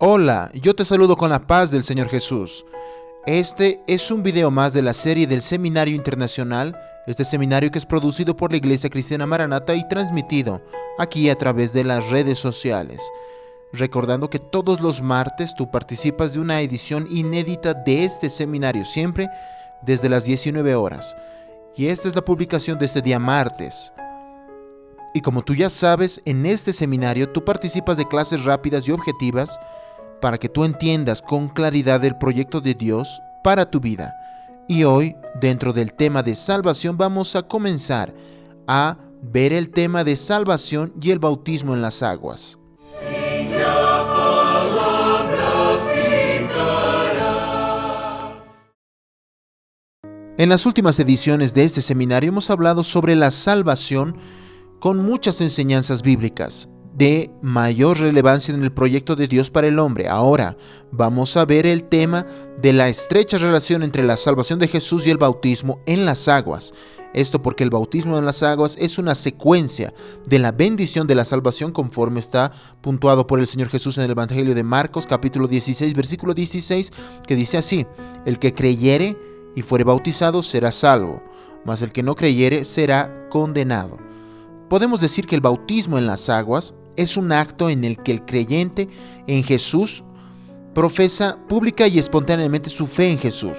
Hola, yo te saludo con la paz del Señor Jesús. Este es un video más de la serie del Seminario Internacional, este seminario que es producido por la Iglesia Cristiana Maranata y transmitido aquí a través de las redes sociales. Recordando que todos los martes tú participas de una edición inédita de este seminario, siempre desde las 19 horas. Y esta es la publicación de este día martes. Y como tú ya sabes, en este seminario tú participas de clases rápidas y objetivas para que tú entiendas con claridad el proyecto de Dios para tu vida. Y hoy, dentro del tema de salvación, vamos a comenzar a ver el tema de salvación y el bautismo en las aguas. En las últimas ediciones de este seminario hemos hablado sobre la salvación con muchas enseñanzas bíblicas de mayor relevancia en el proyecto de Dios para el hombre. Ahora vamos a ver el tema de la estrecha relación entre la salvación de Jesús y el bautismo en las aguas. Esto porque el bautismo en las aguas es una secuencia de la bendición de la salvación conforme está puntuado por el Señor Jesús en el Evangelio de Marcos capítulo 16 versículo 16, que dice así: el que creyere y fuere bautizado será salvo, mas el que no creyere será condenado. Podemos decir que el bautismo en las aguas es un acto en el que el creyente en Jesús profesa pública y espontáneamente su fe en Jesús,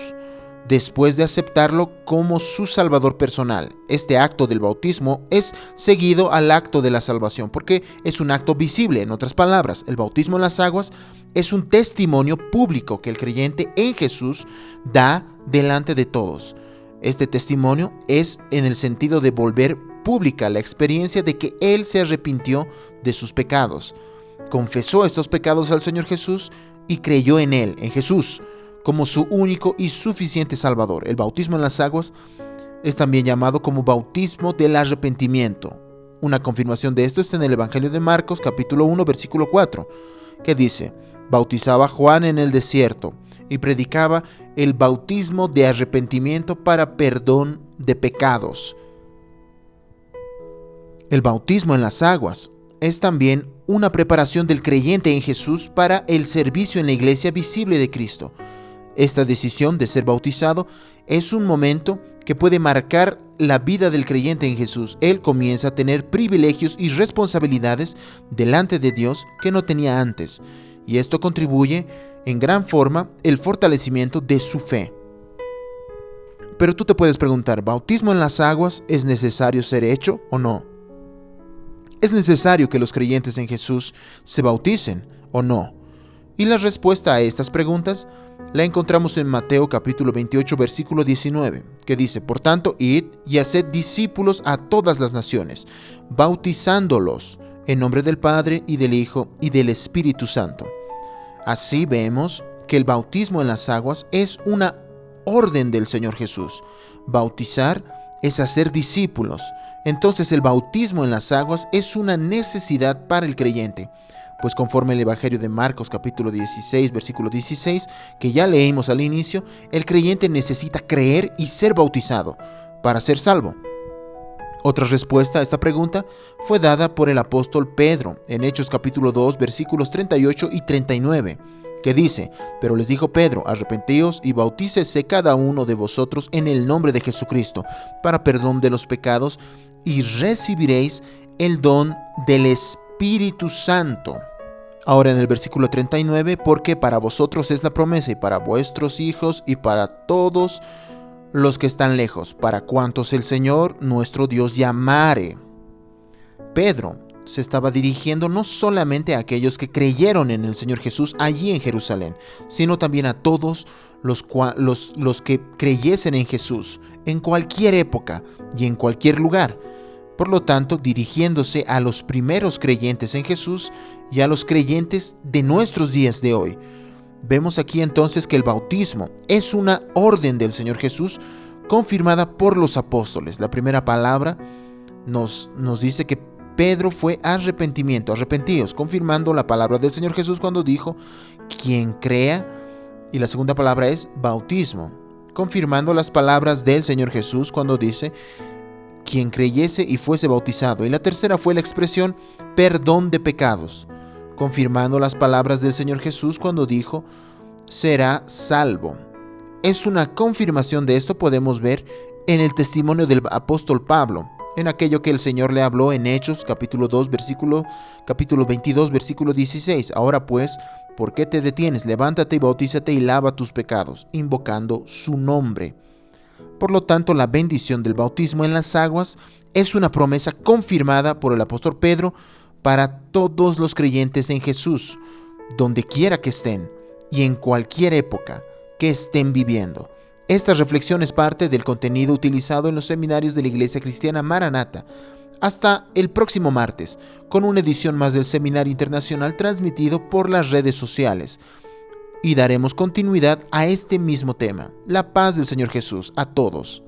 después de aceptarlo como su Salvador personal. Este acto del bautismo es seguido al acto de la salvación, porque es un acto visible. En otras palabras, el bautismo en las aguas es un testimonio público que el creyente en Jesús da delante de todos. Este testimonio es en el sentido de volver pública la experiencia de que Él se arrepintió de sus pecados, confesó estos pecados al Señor Jesús y creyó en Él, en Jesús, como su único y suficiente Salvador. El bautismo en las aguas es también llamado como bautismo del arrepentimiento. Una confirmación de esto está en el Evangelio de Marcos, capítulo 1, versículo 4, que dice: bautizaba Juan en el desierto y predicaba el bautismo de arrepentimiento para perdón de pecados. El bautismo en las aguas es también una preparación del creyente en Jesús para el servicio en la iglesia visible de Cristo. Esta decisión de ser bautizado es un momento que puede marcar la vida del creyente en Jesús. Él comienza a tener privilegios y responsabilidades delante de Dios que no tenía antes, y esto contribuye en gran forma el fortalecimiento de su fe. Pero tú te puedes preguntar, ¿bautismo en las aguas es necesario ser hecho o no? ¿Es necesario que los creyentes en Jesús se bauticen o no? Y la respuesta a estas preguntas la encontramos en Mateo capítulo 28 versículo 19, que dice: por tanto, id y haced discípulos a todas las naciones, bautizándolos en nombre del Padre y del Hijo y del Espíritu Santo. Así vemos que el bautismo en las aguas es una orden del Señor Jesús. Bautizar es hacer discípulos. Entonces el bautismo en las aguas es una necesidad para el creyente, pues conforme el Evangelio de Marcos capítulo 16 versículo 16, que ya leímos al inicio, el creyente necesita creer y ser bautizado para ser salvo. Otra respuesta a esta pregunta fue dada por el apóstol Pedro en Hechos capítulo 2 versículos 38 y 39, que dice: pero les dijo Pedro, arrepentíos y bautícese cada uno de vosotros en el nombre de Jesucristo para perdón de los pecados, y recibiréis el don del Espíritu Santo. Ahora en el versículo 39, porque para vosotros es la promesa y para vuestros hijos y para todos los que están lejos, para cuantos el Señor nuestro Dios llamare. Pedro se estaba dirigiendo no solamente a aquellos que creyeron en el Señor Jesús allí en Jerusalén, sino también a todos los que creyesen en Jesús en cualquier época y en cualquier lugar. Por lo tanto, dirigiéndose a los primeros creyentes en Jesús y a los creyentes de nuestros días de hoy. Vemos aquí entonces que el bautismo es una orden del Señor Jesús confirmada por los apóstoles. La primera palabra nos dice que Pedro fue arrepentíos, confirmando la palabra del Señor Jesús cuando dijo: quien crea, y la segunda palabra es bautismo, confirmando las palabras del Señor Jesús cuando dice: quien creyese y fuese bautizado. Y la tercera fue la expresión perdón de pecados, confirmando las palabras del Señor Jesús cuando dijo, será salvo. Es una confirmación de esto podemos ver en el testimonio del apóstol Pablo, en aquello que el Señor le habló en Hechos, capítulo 22, versículo 16. Ahora pues, ¿por qué te detienes? Levántate y bautízate y lava tus pecados, invocando su nombre. Por lo tanto, la bendición del bautismo en las aguas es una promesa confirmada por el apóstol Pedro para todos los creyentes en Jesús, donde quiera que estén y en cualquier época que estén viviendo. Esta reflexión es parte del contenido utilizado en los seminarios de la Iglesia Cristiana Maranata. Hasta el próximo martes, con una edición más del Seminario Internacional transmitido por las redes sociales. Y daremos continuidad a este mismo tema. La paz del Señor Jesús a todos.